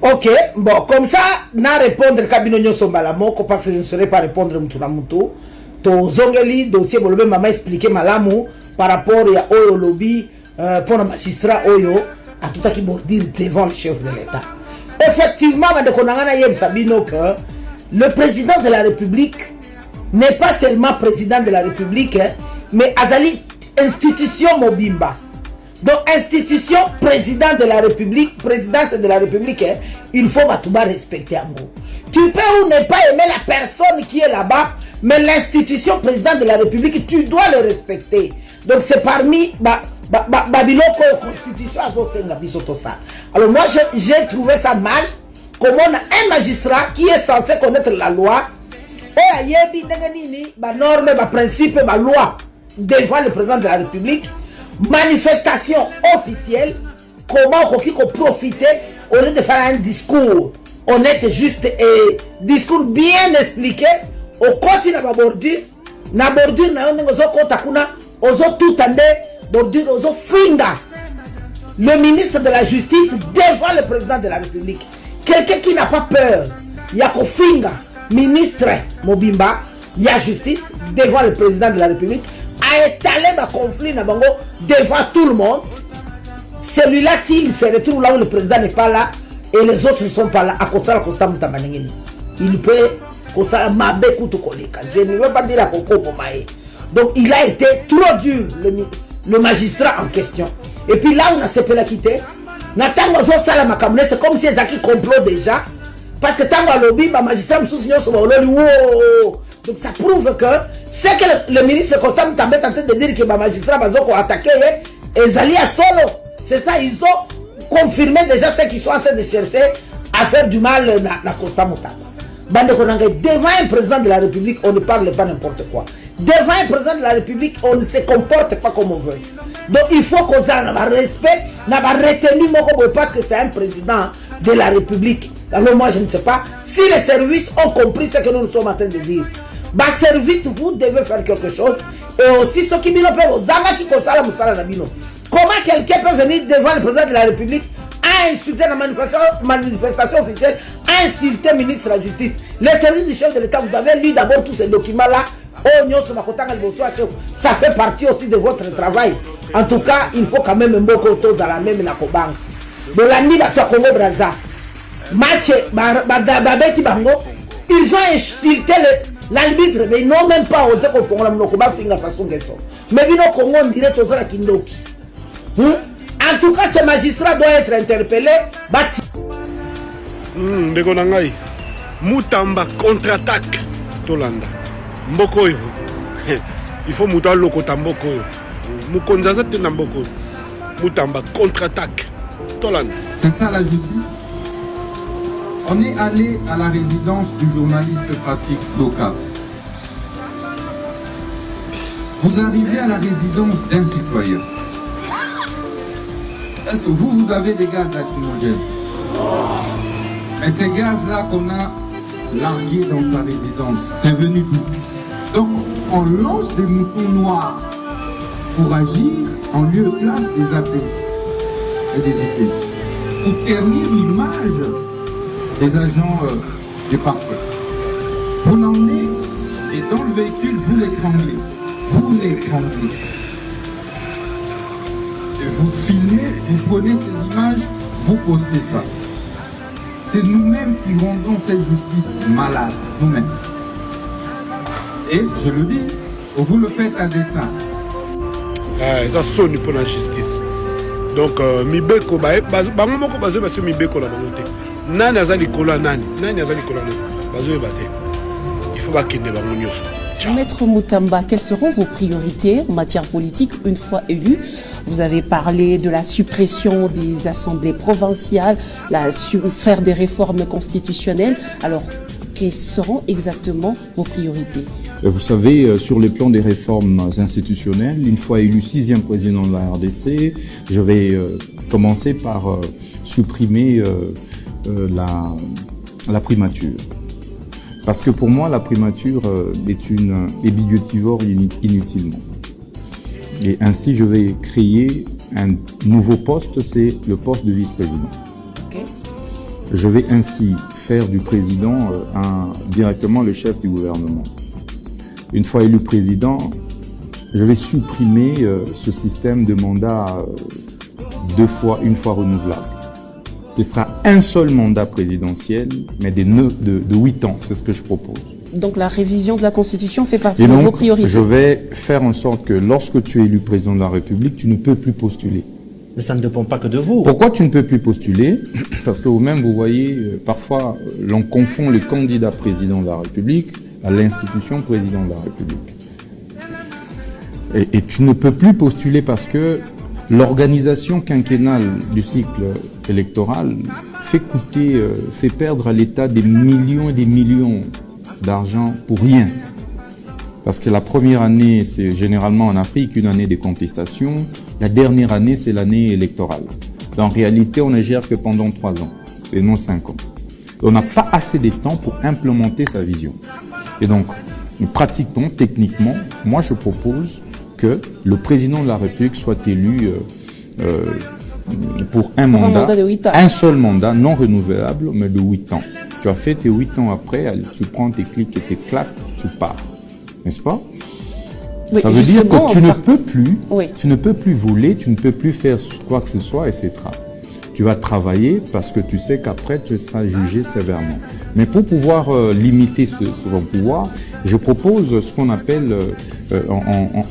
Ok, bon, comme ça, na répondre Kabino Nyoso Malamoko, parce que je ne saurais pas répondre Moutouna Moutou. To Zongeli, dossier, Bolobé, maman expliqué Malamu par rapport à Oyo Lobby, pour le magistrat Oyo, à tout à qui dire devant le chef de l'État. Effectivement, que le président de la République n'est pas seulement président de la République, mais Azali, institution Mobimba. Donc, institution, président de la République, présidence de la République, il faut respecter en gros. Tu peux ou ne pas aimer la personne qui est là-bas, mais l'institution, président de la République, tu dois le respecter. Donc, c'est parmi Babylone constitution à ça. Alors, moi, j'ai trouvé ça mal. Comme on a un magistrat qui est censé connaître la loi, et il y a des normes, des principes, des lois devant le président de la République. Manifestation officielle, comment on peut profiter au lieu de faire un discours honnête, juste et discours bien expliqué, au continent de la bordure, na bordure na on tout bordure ozo finga le ministre de la Justice devant le président de la République. Quelqu'un qui n'a pas peur, yako finga ministre Mobimba, ya justice devant le président de la République. A étalé le conflit devant tout le monde. Celui-là, s'il se retrouve là où le président n'est pas là et les autres ne sont pas là, à cause de la il peut je ne veux pas dire à Coco Bomae. Donc il a été trop dur, le magistrat en question. Et puis là, on a seppé la quitter. C'est comme si ils complot déjà. Parce que tant que le magistrat me soutient sur le donc ça prouve que c'est que le ministre Constant Moutambe est en train de dire que le magistrat va attaquer et Zali à solo. C'est ça, ils ont confirmé déjà ce qu'ils sont en train de chercher à faire du mal à Constant Moutambe. Devant un président de la République, on ne parle pas n'importe quoi. Devant un président de la République, on ne se comporte pas comme on veut. Donc il faut qu'on ait un respect, n'a pas retenu parce que c'est un président de la République. Alors moi je ne sais pas si les services ont compris ce que nous sommes en train de dire. Bah service, vous devez faire quelque chose. Et aussi ceux qui m'ont comment quelqu'un peut venir devant le président de la République à insulter la manifestation officielle, à insulter le ministre de la Justice. Les services du chef de l'État, vous avez lu d'abord tous ces documents-là. Ça fait partie aussi de votre travail. En tout cas, il faut quand même un beau côté à la même la Koban. De la nuit à Congo Brazza. Match, ils ont insulté l'arbitre, mais ils n'ont même pas osé qu'on fasse la façon qu'ils sont. Mais ils Congo, on dirait tous la Kindoki. En tout cas, ce magistrat doit être interpellé. Ndegonangai, Mutamba contre-attaque Tolanda. Mbokoyo. Il faut Mouta Lokota Mbokoyo. Mukonzaza Tena Mbokoyo. Mutamba contre-attaque Tolanda. C'est ça la justice. On est allé à la résidence du journaliste Patrick Doka. Vous arrivez à la résidence d'un citoyen. Est-ce que vous avez des gaz lacrymogènes? Mais ces gaz-là qu'on a largués dans sa résidence, c'est venu d'où? Donc on lance des moutons noirs pour agir en lieu et place des APJ et des IP. Pour ternir l'image des agents du parquet. Vous l'emmenez et dans le véhicule, vous l'étranglez. Vous l'étranglez. Et vous filmez, vous prenez ces images, vous postez ça. C'est nous-mêmes qui rendons cette justice malade, nous-mêmes. Et je le dis, vous le faites à dessein. Ça sonne pour la justice. Donc, Mibeko, Bangomoko Bazé, parce que Mibeko la volonté. Nani azali kola nani azali kola nani bazo ebate il faut pas qu'il ne va. Maître Moutamba, quelles seront vos priorités en matière politique une fois élu? Vous avez parlé de la suppression des assemblées provinciales, faire des réformes constitutionnelles. Alors, quelles seront exactement vos priorités? Vous savez, sur le plan des réformes institutionnelles, une fois élu 6e président de la RDC, je vais commencer par supprimer la primature. Parce que pour moi, la primature est budgétivore inutilement. Et ainsi, je vais créer un nouveau poste, c'est le poste de vice-président. Okay. Je vais ainsi faire du président directement le chef du gouvernement. Une fois élu président, je vais supprimer ce système de mandat une fois renouvelable. Ce sera un seul mandat présidentiel, mais de 8 ans, c'est ce que je propose. Donc la révision de la Constitution fait partie Et de donc, vos priorités. je vais faire en sorte que lorsque tu es élu président de la République, tu ne peux plus postuler. Mais ça ne dépend pas que de vous. Pourquoi tu ne peux plus postuler? Parce que vous-même, vous voyez, parfois, l'on confond le candidat président de la République à l'institution président de la République. Et tu ne peux plus postuler parce que l'organisation quinquennale du cycle électoral fait perdre à l'État des millions et des millions d'argent pour rien. Parce que la première année, c'est généralement en Afrique une année de contestation. La dernière année, c'est l'année électorale. En réalité, on ne gère que pendant 3 ans et non 5 ans. On n'a pas assez de temps pour implémenter sa vision. Et donc, pratiquement, techniquement, moi je propose que le président de la République soit élu pour un mandat de 8 ans. Un seul mandat non renouvelable, mais de 8 ans. Tu as fait tes 8 ans après, allez, tu prends tes clics et tes claques, tu pars. N'est-ce pas? Oui, ça veut dire que tu Oui. ne peux plus voler, tu ne peux plus faire quoi que ce soit, etc. Tu vas travailler parce que tu sais qu'après tu seras jugé sévèrement. Mais pour pouvoir limiter son pouvoir, je propose ce qu'on appelle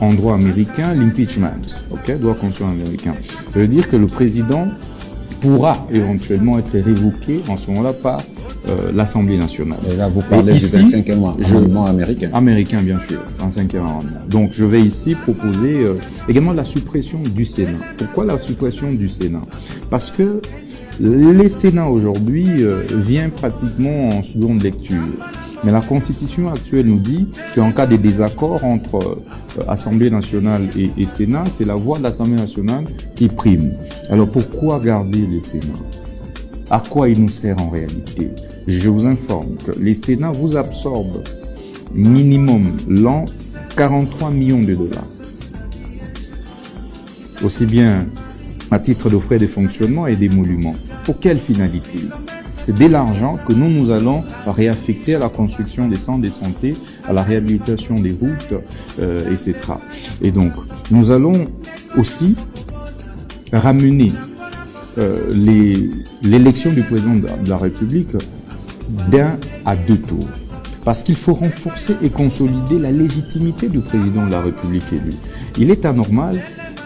en droit américain l'impeachment, droit constitutionnel américain. Ça veut dire que le président pourra éventuellement être révoqué en ce moment-là par l'Assemblée nationale. Et là, vous parlez du 25e amendement américain. Américain, bien sûr, 25e amendement. Donc, je vais ici proposer également la suppression du Sénat. Pourquoi la suppression du Sénat? Parce que les Sénats aujourd'hui vient pratiquement en seconde lecture. Mais la Constitution actuelle nous dit qu'en cas de désaccord entre Assemblée nationale et Sénat, c'est la voix de l'Assemblée nationale qui prime. Alors pourquoi garder le Sénat? À quoi il nous sert en réalité? Je vous informe que les Sénats vous absorbent minimum l'an 43 millions de dollars. Aussi bien à titre de frais de fonctionnement et d'émoluments. Pour quelle finalité? C'est de l'argent que nous allons réaffecter à la construction des centres de santé, à la réhabilitation des routes, etc. Et donc, nous allons aussi ramener l'élection du président de la République d'1 à 2 tours. Parce qu'il faut renforcer et consolider la légitimité du président de la République élu. Il est anormal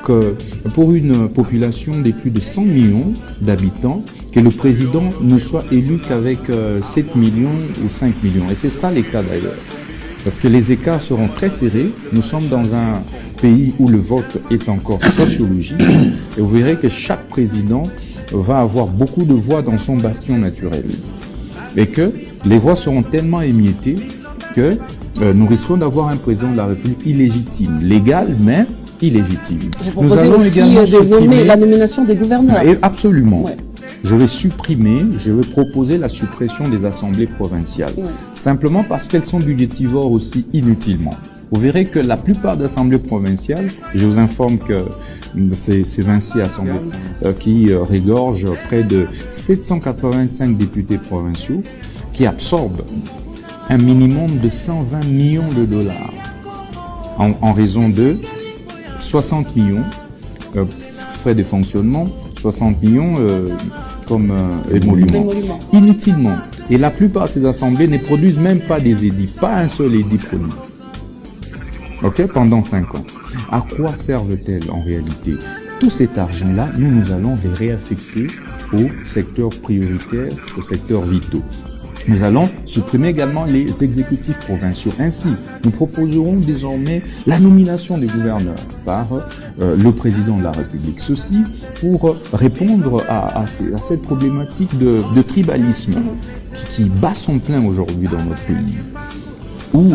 que pour une population de plus de 100 millions d'habitants, que le président ne soit élu qu'avec 7 millions ou 5 millions. Et ce sera le cas d'ailleurs. Parce que les écarts seront très serrés. Nous sommes dans un pays où le vote est encore sociologique. Et vous verrez que chaque président va avoir beaucoup de voix dans son bastion naturel. Et que les voix seront tellement émiettées que nous risquons d'avoir un président de la République illégitime. Légal, mais illégitime. Vous proposez aussi de nommer la nomination des gouverneurs. Et absolument. Ouais. Je vais proposer la suppression des assemblées provinciales. Ouais. Simplement parce qu'elles sont budgétivores aussi inutilement. Vous verrez que la plupart des assemblées provinciales, je vous informe que c'est Vinci Assemblée qui régorge près de 785 députés provinciaux qui absorbent un minimum de 120 millions de dollars en raison de 60 millions frais de fonctionnement, 60 millions comme émoluments. Inutilement. Et la plupart de ces assemblées ne produisent même pas des édits, pas un seul édit produit. Pendant 5 ans. À quoi servent-elles en réalité? Tout cet argent-là, nous allons les réaffecter aux secteurs prioritaires, aux secteurs vitaux. Nous allons supprimer également les exécutifs provinciaux. Ainsi, nous proposerons désormais la nomination des gouverneurs par le président de la République. Ceci pour répondre à cette problématique de tribalisme qui bat son plein aujourd'hui dans notre pays. Où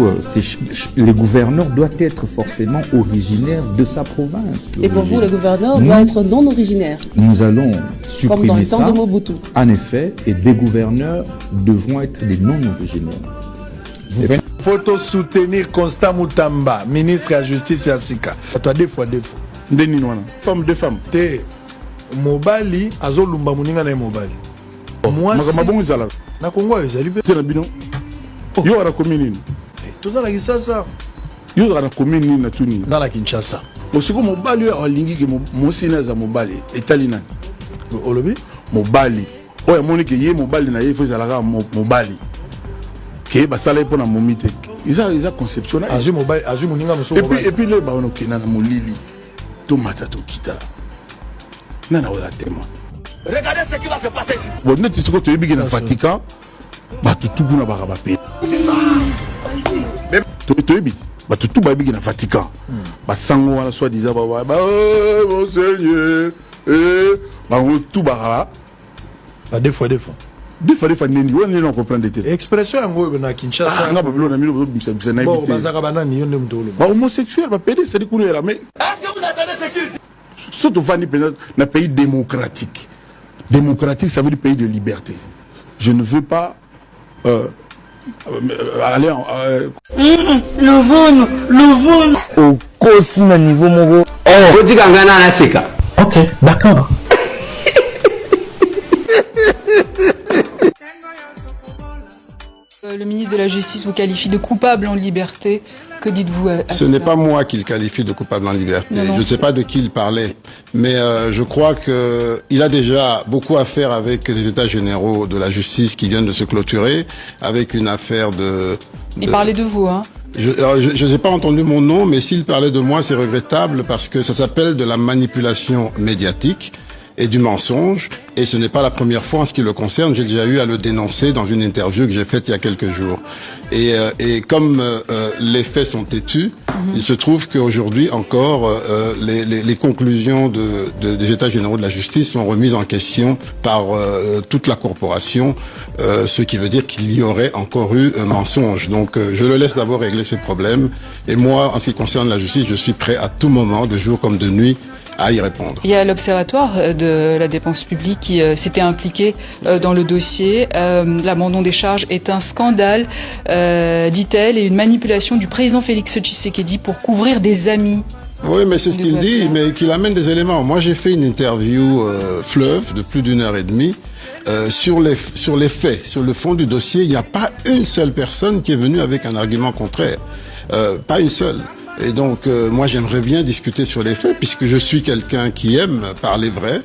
les gouverneurs doivent être forcément originaires de sa province. Et pour vous, le gouverneur doit être non originaire. Nous allons supprimer comme dans le ça. temps de Mobutu. En effet, et des gouverneurs devront être des non originaires. Faut soutenir Constant Moutamba, ministre de la Justice et Sika. Toi deux fois. Femme, deux femmes. Te mobali azolumba muninga na mobali. Makamabongo ezala. Na Congo ezali pe. Tena bino. Yo ara commune. Tozala Kinshasa. Yo ara commune na tuni. Dans la Kinshasa. Osiko mobali yo alingi ke mosina za mobali etali nani? Olobi mobali. Oya moni ke ye mobali na ye faut ezalaka mobali. Ke basala epona momite. Isa conception. Azui mobali, azui moninga moso mobali. Et puis le ba onokena na molili. Tomata to kita. Nana ola témoin. Regardez ce qui va se passer ici. Bon, net tu ko to yebiki na Vatican. Ba tutu na ba pe. To yebiki. Ba tutu ba yebiki na Vatican. Ba sango wala soit disant ba monseigneur ba tout ba deux fois. Des fois nini on ne comprend des têtes. Expression yango na Kinshasa. Ah, nga babilo na milo bisa na bon, bazaka banani yonde mtolo. Ba homosexuel ba pédé c'est dikoulé mais Est-ce que vous attendez ce culte? Surtout Vanni dans un pays démocratique. Démocratique, ça veut dire pays de liberté. Je ne veux pas aller en... Le au cosi na niveau moko. Ok, d'accord. Le ministre de la Justice vous qualifie de coupable en liberté. Que dites-vous à Ce n'est pas moi qui le qualifie de coupable en liberté. Non. Je ne sais pas de qui il parlait. Mais je crois qu'il a déjà beaucoup à faire avec les États généraux de la justice qui viennent de se clôturer, avec une affaire de... Il parlait de vous, hein? Je n'ai pas entendu mon nom, mais s'il parlait de moi, c'est regrettable parce que ça s'appelle de la manipulation médiatique et du mensonge, et ce n'est pas la première fois en ce qui le concerne. J'ai déjà eu à le dénoncer dans une interview que j'ai faite il y a quelques jours. Et comme les faits sont têtus, il se trouve qu'aujourd'hui encore, les conclusions des États généraux de la justice sont remises en question par toute la corporation, ce qui veut dire qu'il y aurait encore eu un mensonge. Donc je le laisse d'abord régler ses problèmes, et moi, en ce qui concerne la justice, je suis prêt à tout moment, de jour comme de nuit, à y répondre. Il y a l'Observatoire de la dépense publique qui s'était impliqué dans le dossier. L'abandon des charges est un scandale, dit-elle, et une manipulation du président Félix Tshisekedi pour couvrir des amis. Oui, mais c'est ce qu'il dit, mais qu'il amène des éléments. Moi, j'ai fait une interview fleuve de plus d'1 heure et demie sur les faits, sur le fond du dossier. Il n'y a pas une seule personne qui est venue avec un argument contraire. Pas une seule. Et donc, moi, j'aimerais bien discuter sur les faits, puisque je suis quelqu'un qui aime parler vrai,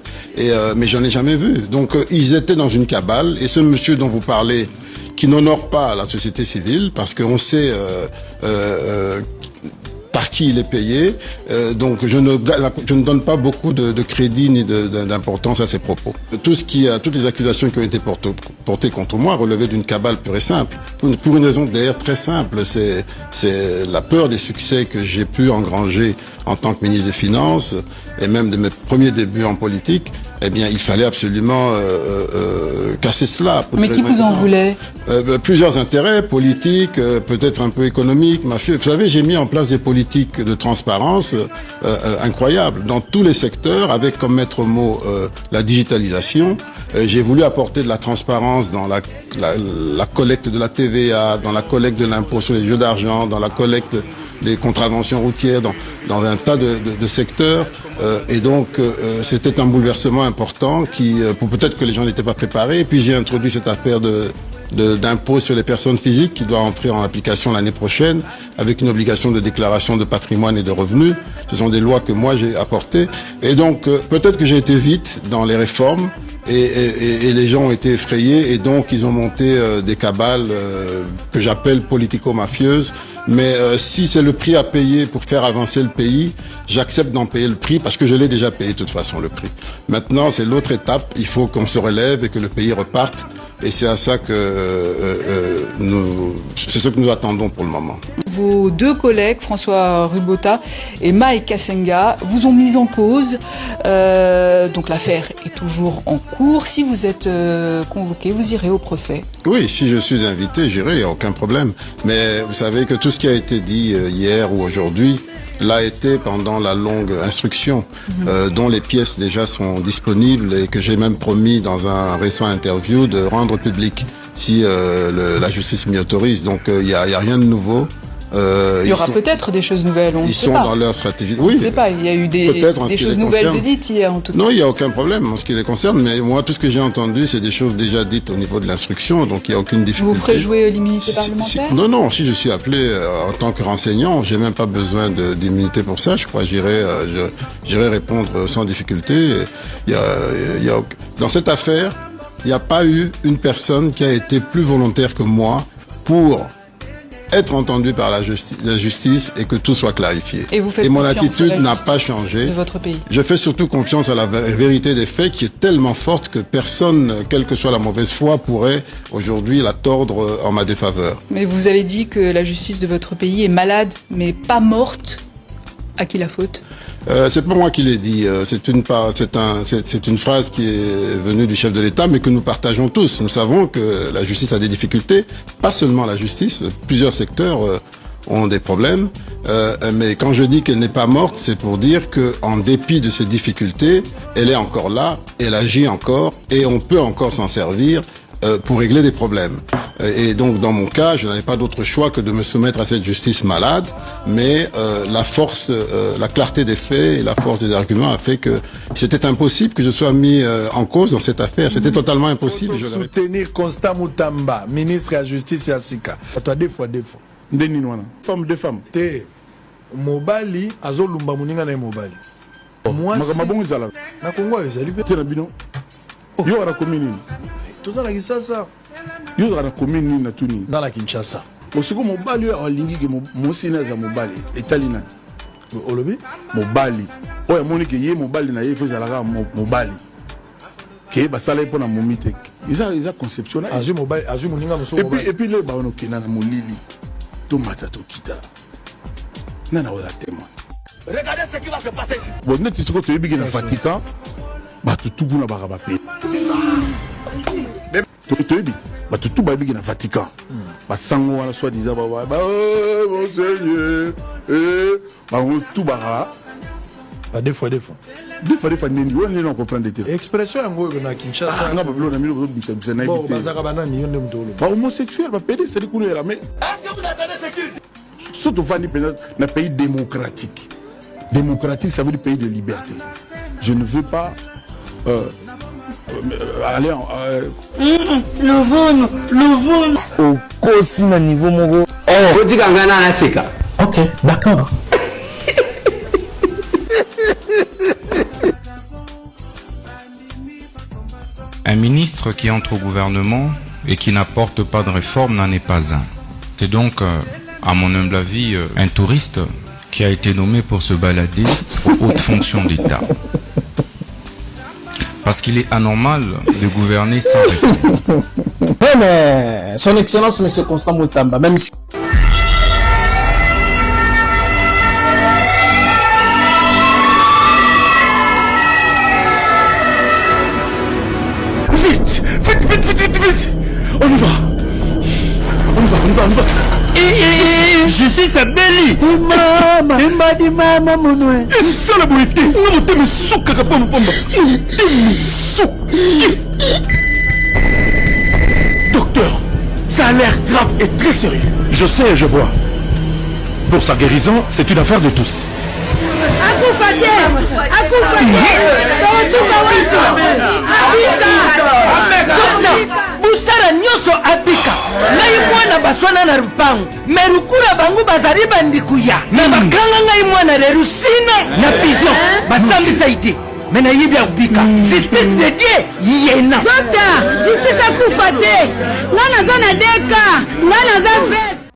mais j'en ai jamais vu. Donc, ils étaient dans une cabale, et ce monsieur dont vous parlez, qui n'honore pas la société civile, parce qu'on sait par qui il est payé, donc je ne donne pas beaucoup de crédit ni d'importance à ses propos. Toutes les accusations qui ont été portées contre moi relevaient d'une cabale pure et simple, pour une raison d'ailleurs très simple, c'est la peur des succès que j'ai pu engranger en tant que ministre des Finances, et même de mes premiers débuts en politique. Eh bien, il fallait absolument casser cela. Mais qui vous en voulait? Plusieurs intérêts politiques, peut-être un peu économiques, mafieux. Vous savez, j'ai mis en place des politiques de transparence incroyables dans tous les secteurs, avec comme maître mot la digitalisation. J'ai voulu apporter de la transparence dans la collecte de la TVA, dans la collecte de l'impôt sur les jeux d'argent, dans la collecte des contraventions routières, dans un tas de secteurs. Et donc, c'était un bouleversement important qui, peut-être que les gens n'étaient pas préparés. Et puis, j'ai introduit cette affaire d'impôt sur les personnes physiques qui doit entrer en application l'année prochaine, avec une obligation de déclaration de patrimoine et de revenus. Ce sont des lois que moi j'ai apportées. Et donc, peut-être que j'ai été vite dans les réformes. Et les gens ont été effrayés, et donc ils ont monté des cabales que j'appelle politico-mafieuses. Mais si c'est le prix à payer pour faire avancer le pays, j'accepte d'en payer le prix, parce que je l'ai déjà payé de toute façon, le prix. Maintenant, c'est l'autre étape, il faut qu'on se relève et que le pays reparte, et c'est à ça que c'est ce que nous attendons pour le moment. Vos deux collègues, François Rubota et Mike Kassenga, vous ont mis en cause. Donc l'affaire est toujours en cours. Si vous êtes convoqué, vous irez au procès? Oui, si je suis invité, j'irai, il n'y a aucun problème. Mais vous savez que tout ce qui a été dit hier ou aujourd'hui l'a été pendant la longue instruction, dont les pièces déjà sont disponibles, et que j'ai même promis dans un récent interview de rendre public si la justice m'y autorise. Donc il y a rien de nouveau. Il y aura peut-être des choses nouvelles, on ne sait pas. Ils sont dans leur stratégie. Oui, on ne sait pas, il y a eu des choses nouvelles de dites hier en tout cas. Non, il n'y a aucun problème en ce qui les concerne, mais moi, tout ce que j'ai entendu, c'est des choses déjà dites au niveau de l'instruction, donc il n'y a aucune difficulté. Vous ferez jouer l'immunité parlementaire? Non, si je suis appelé en tant que renseignant, j'ai même pas besoin d'immunité pour ça, je crois, j'irai répondre sans difficulté. Dans cette affaire, il n'y a pas eu une personne qui a été plus volontaire que moi pour être entendu par la justice et que tout soit clarifié. Et mon attitude n'a pas changé. De votre pays. Je fais surtout confiance à la vérité des faits qui est tellement forte que personne, quelle que soit la mauvaise foi, pourrait aujourd'hui la tordre en ma défaveur. Mais vous avez dit que la justice de votre pays est malade, mais pas morte. À qui la faute? C'est pas moi qui l'ai dit. C'est une phrase qui est venue du chef de l'État, mais que nous partageons tous. Nous savons que la justice a des difficultés. Pas seulement la justice, plusieurs secteurs ont des problèmes. Mais quand je dis qu'elle n'est pas morte, c'est pour dire que, en dépit de ces difficultés, elle est encore là, elle agit encore, et on peut encore s'en servir pour régler des problèmes. Et donc, dans mon cas, je n'avais pas d'autre choix que de me soumettre à cette justice malade, mais la force, la clarté des faits et la force des arguments a fait que c'était impossible que je sois mis en cause dans cette affaire. C'était totalement impossible. Soutenir Constant Moutamba, ministre de la Justice et Sika. Toi, deux fois. Femme, deux femmes. Te, Mobali, Azolumba Muninga na Mobali. Moi, c'est... Na Congo, ils allaient bien. Tu es bino. Yo a la commune. Tout ça, là, ça. Yo a la commune na tuni. Dans la Kinshasa. Osiko Mobali a lingi que Mosina za Mobali. Etalina. Olobi? Mobali. Oya moni ke ye Mobali na ye fezalaka Mobali. Ke basala pour na momite. Ils ont conceptionnel. Azu Mobali, Azu Muninga muso Mobali. Et puis le ba ono kena na molili. Tomata to kita. Nana oza témoin. Regardez ce qui va se passer ici. Bon, net isiko to yebi na Vatican. Ba tout na ba pe. Toyebi bato tout bayebi na Vatican basango wana soit disant monseigneur bango tout bara deux fois nini woni non comprendre te expression yango na Kinshasa nga babilo na milo bisa na bon bazaka banani yonde mtolo ba homosexuel ba pédé c'est ku la mais est-ce que vous attendez ce qu'il dit? Surtout vani na pays démocratique ça veut dire pays de liberté. Je ne veux pas aller en le au kosi na niveau moko ok d'accord. Un ministre qui entre au gouvernement et qui n'apporte pas de réforme n'en est pas un. C'est donc, à mon humble avis, un touriste qui a été nommé pour se balader aux hautes fonctions d'État. Parce qu'il est anormal de gouverner sans réforme. Mais son excellence, monsieur Constant Moutamba, même si... Vite. On y va. Justice Abeli. Dimama Mounoué. Et c'est ça la bonité. On va me souka kapamba. Docteur, ça a l'air grave et très sérieux. Je sais et je vois. Pour sa guérison, c'est une affaire de tous. busara nyoso abika ngai mwana baswana na rupangu merukura bangu bazari bandikuya na bakanga ngai mwana lerusina na pigeon basambisa ide mena yibi abika justice de Dieu yena docteur justice akufa te ngana za na deka ngana za